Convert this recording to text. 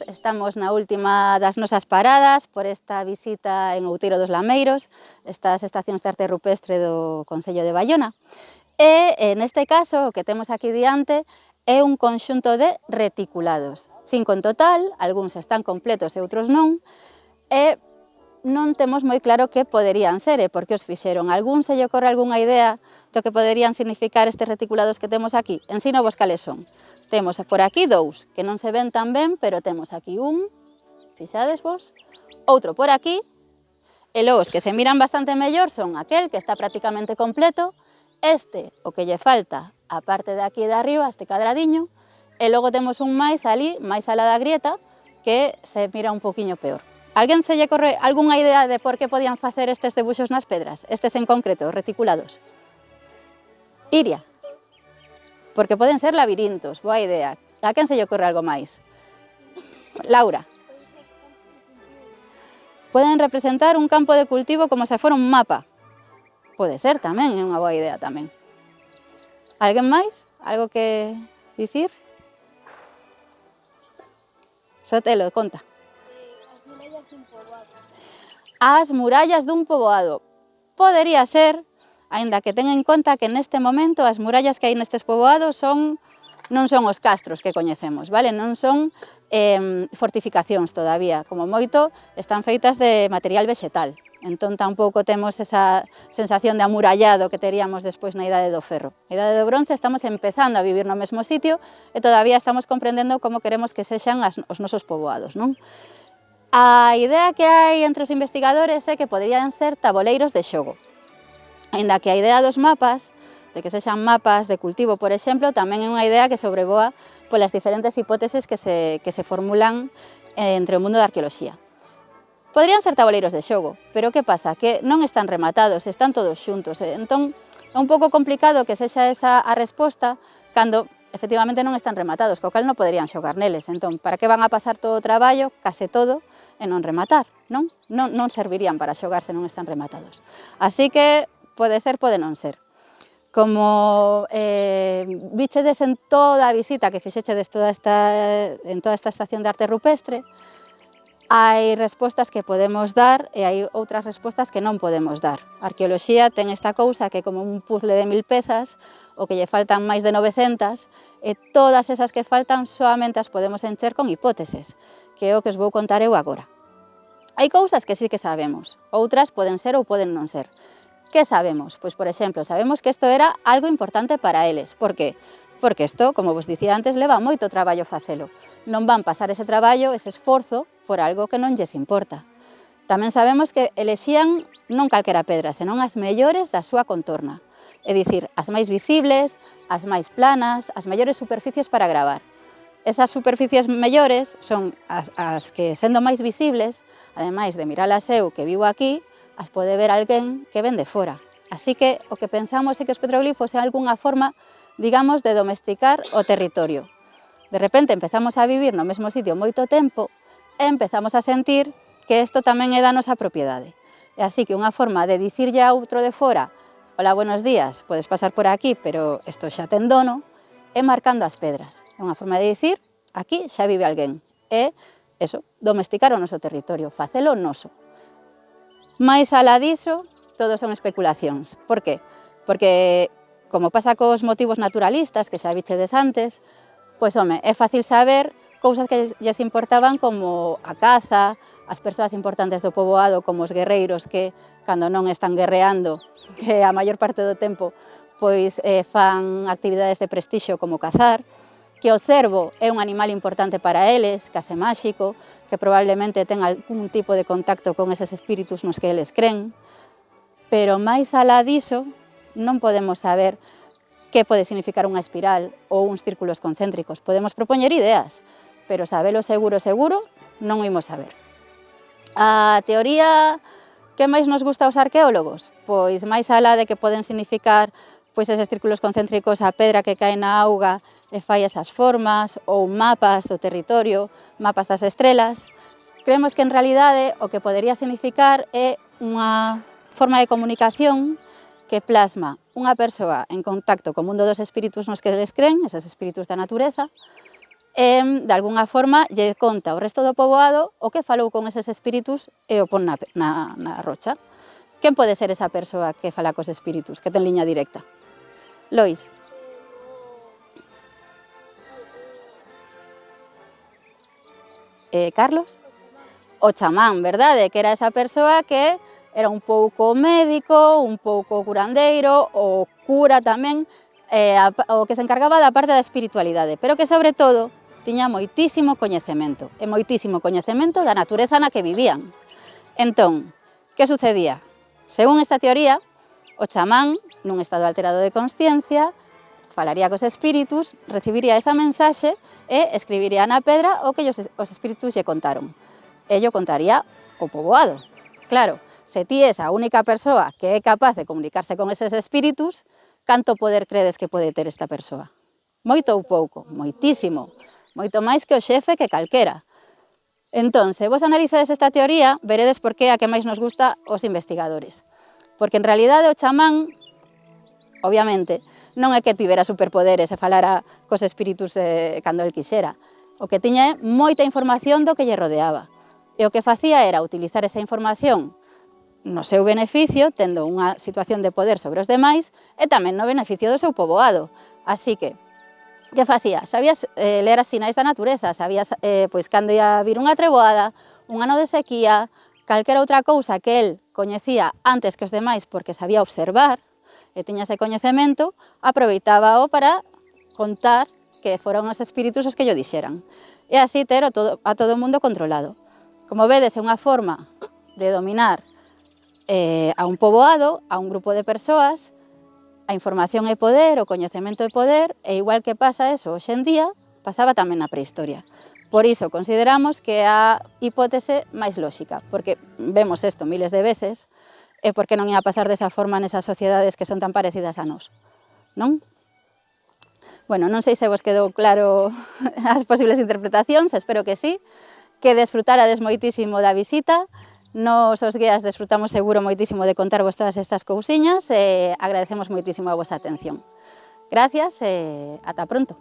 Estamos na última das nosas paradas por esta visita en Outeiro dos Lameiros, estas estacións de arte rupestre do Concello de Baiona. E, neste caso, o que temos aquí diante é un conxunto de reticulados. 5 en total, algúns están completos e outros non, e non temos moi claro que poderían ser e por que os fixeron. Algún se lle ocorre algunha idea do que poderían significar estes reticulados que temos aquí? Ensino vos cales son. Temos por aquí dous, que non se ven tan ben, pero temos aquí un, fixades vos, outro por aquí, e logo os que se miran bastante mellor son aquel que está prácticamente completo, este, o que lle falta, a parte de aquí de arriba, este cadradiño, e logo temos un máis ali, máis alá da grieta, que se mira un poquinho peor. Alguén se lle corre algunha idea de por que podían facer estes debuxos nas pedras, estes en concreto, reticulados? Iria. Porque poden ser labirintos, boa idea. A quen se lle ocorre algo máis? Laura. Poden representar un campo de cultivo como se fora un mapa. Pode ser tamén, é unha boa idea tamén. Alguén máis? Algo que dicir? Sotelo, conta. As murallas dun poboado. Podería ser, aínda que ten en conta que neste momento as murallas que hai nestes poboados non son os castros que coñecemos, vale? Non son fortificacións todavía, como moito están feitas de material vegetal, entón tampouco temos esa sensación de amurallado que teríamos despois na Idade do Ferro. Na Idade do Bronce estamos empezando a vivir no mesmo sitio e todavía estamos comprendendo como queremos que sexan os nosos poboados, non? A idea que hai entre os investigadores é que poderían ser taboleiros de xogo. Aínda que a idea dos mapas, de que sexan mapas de cultivo, por exemplo, tamén é unha idea que sobrevoa polas diferentes hipóteses que se formulan entre o mundo da arqueoloxía. Podrían ser taboleiros de xogo, pero que pasa? Que non están rematados, están todos xuntos. Entón, é un pouco complicado que sexa esa a resposta cando efectivamente non están rematados, co cal non poderían xogar neles. Entón, para que van a pasar todo o traballo, case todo, e non rematar, non? Non servirían para xogar se non están rematados. Así que pode ser, pode non ser. Como vichedes en toda a visita que fixechedes en toda esta estación de arte rupestre, hai respostas que podemos dar e hai outras respostas que non podemos dar. A arqueoloxía ten esta cousa que é como un puzzle de 1000 pezas, o que lle faltan máis de 900, e todas esas que faltan soamente as podemos encher con hipóteses, que é o que os vou contar eu agora. Hai cousas que sí que sabemos, outras poden ser ou poden non ser. Que sabemos? Pois, por exemplo, sabemos que isto era algo importante para eles. Por qué? Porque isto, como vos dicía antes, leva moito traballo facelo. Non van pasar ese traballo, ese esforzo, por algo que non lles importa. Tamén sabemos que elexían non calquera pedra, senón as mellores da súa contorna. É dicir, as máis visibles, as máis planas, as mellores superficies para gravar. Esas superficies mellores son as que, sendo máis visibles, ademais de miralas eu que vivo aquí, as pode ver alguén que ven de fora. Así que o que pensamos é que os petroglifos é algunha forma, digamos, de domesticar o territorio. De repente empezamos a vivir no mesmo sitio moito tempo e empezamos a sentir que isto tamén é da nosa propiedade. E así que unha forma de dicirlle a outro de fora: hola, buenos días, podes pasar por aquí, pero isto xa ten dono, é marcando as pedras. É unha forma de dicir: aquí xa vive alguén. É, eso, domesticar o noso territorio, facelo noso. Mais alá diso, todo son especulacións. Por qué? Porque, como pasa cos motivos naturalistas, que xa vichedes antes, pois, home, é fácil saber cousas que lles importaban como a caza, as persoas importantes do poboado, como os guerreiros que, cando non están guerreando, que a maior parte do tempo, pois fan actividades de prestixio como cazar, que o cervo é un animal importante para eles, case máxico, que probablemente ten algún tipo de contacto con eses espíritus nos que eles creen, pero máis alá diso non podemos saber que pode significar unha espiral ou uns círculos concéntricos. Podemos propoñer ideas, pero sabelo seguro, non o imos saber. A teoría que máis nos gusta aos arqueólogos? Pois máis alá de que poden significar pois eses círculos concéntricos, a pedra que cae na auga e fai esas formas, ou mapas do territorio, mapas das estrelas, creemos que en realidade o que podería significar é unha forma de comunicación que plasma unha persoa en contacto co mundo dos espíritus nos que eles creen, eses espíritus da natureza, de alguna forma lle conta ao resto do poboado o que falou con eses espíritus e o pon na rocha. Quen pode ser esa persoa que fala cos espíritus, que ten liña directa? Lois. Carlos? O chamán, verdade? Que era esa persoa que era un pouco médico, un pouco curandeiro, o cura tamén, o que se encargaba da parte da espiritualidade, pero que sobre todo tiña moitísimo coñecemento, e moitísimo coñecemento da natureza na que vivían. Entón, que sucedía? Según esta teoría, o chamán, nun estado alterado de consciencia, falaría cos espíritus, recibiría esa mensaxe e escribiría na pedra o que os espíritus lle contaron. Ello contaría o poboado. Claro, se ti és a única persoa que é capaz de comunicarse con eses espíritus, canto poder credes que pode ter esta persoa? Moito ou pouco? Moitísimo. Moito máis que o xefe que calquera. Entón, se vos analizades esta teoría, veredes por que a que máis nos gusta os investigadores. Porque en realidade o chamán, obviamente, non é que tivera superpoderes e falara cos espíritus cando el quixera. O que tiña é moita información do que lle rodeaba. E o que facía era utilizar esa información no seu beneficio, tendo unha situación de poder sobre os demais, e tamén no beneficio do seu poboado. Así que, que facía? Sabías ler as sinais da natureza, sabías pois cando ia vir unha treboada, un ano de sequía, calquera outra cousa que el coñecía antes que os demais porque sabía observar e tiña ese coñecemento, aproveitábao para contar que foron os espíritus os que llo dixeran. E así ter a todo o mundo controlado. Como vedes, é unha forma de dominar a un poboado, a un grupo de persoas. A información é poder, o coñecemento é poder, e igual que pasa eso hoxe en día, pasaba tamén na prehistoria. Por iso consideramos que é a hipótese máis lóxica, porque vemos isto miles de veces, e por que non ia pasar desa forma nesas sociedades que son tan parecidas a nós, non? Bueno, non sei se vos quedou claro as posibles interpretacións, espero que sí, que desfrutarades moitísimo da visita. Nos os guías desfrutamos seguro moitísimo de contarvos todas estas cousiñas e agradecemos moitísimo a vosa atención. Gracias e ata pronto.